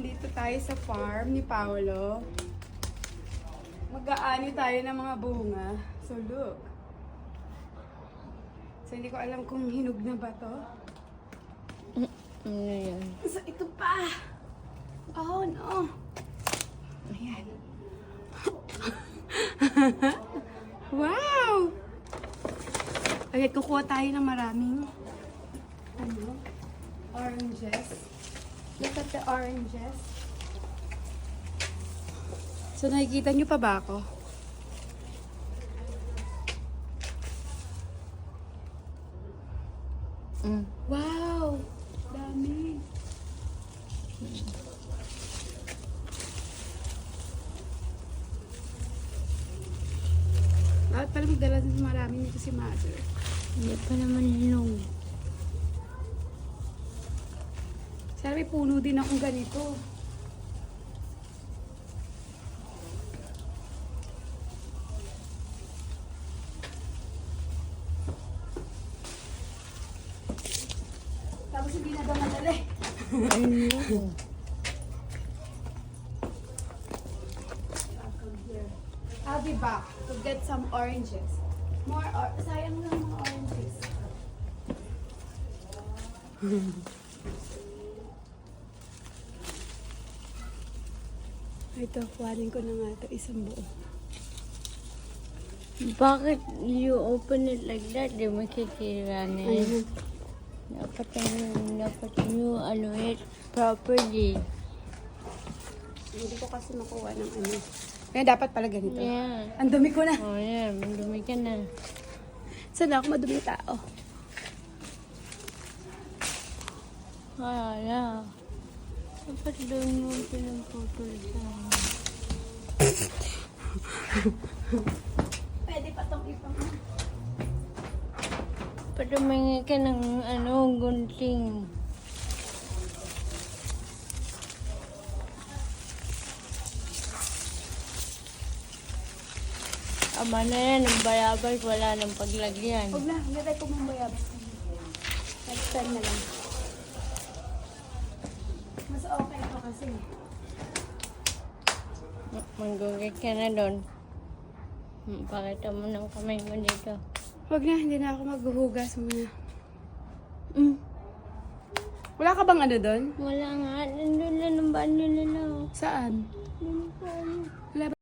nandito tayo sa farm ni Paolo. Mag-aani tayo ng mga bunga. So look. So hindi ko alam kung hinog na ba to. Ano yan? So ito pa. Oh no. Ayan. Wow! Okay, kukuha tayo ng maraming oranges. Look at the oranges. So, nakikita nyo pa ba ako? Wow! Dami! Bakit pala magdala ng marami nito si Mother? Hindi pa naman hinog. Sana may puno din akong ganito. Tapos hindi na daw madali. Ano? I'll be back to get some oranges. Sayang lang mga oranges. Ito, kuhanin ko na nga ito isang buo. Bakit you open it like that? Di makikira na Ayun. yun. Dapat you it properly. Hindi ko kasi makuha ng ano. Kaya dapat pala ganito. Yeah. Ang dumi ko na. Oh, yeah. Mandumi ka na. Sana ako madumi tao. Yeah. Dapat doon mo pinagputol sa Pwede pa itong ipang. Patumingi ka ng gunting. Ama na yan, ang bayabas, wala nang paglagyan. Huwag na, hindi tayo kumambayabas. Next time na lang. Mas okay ito kasi. Manggugit ka na doon. Pakita mo ng kamay mo dito. Huwag na, hindi na ako maghuhugas muna. Wala ka bang ano doon? Wala nga, nandun na ng banyo nila. Saan? Doon pa. Wala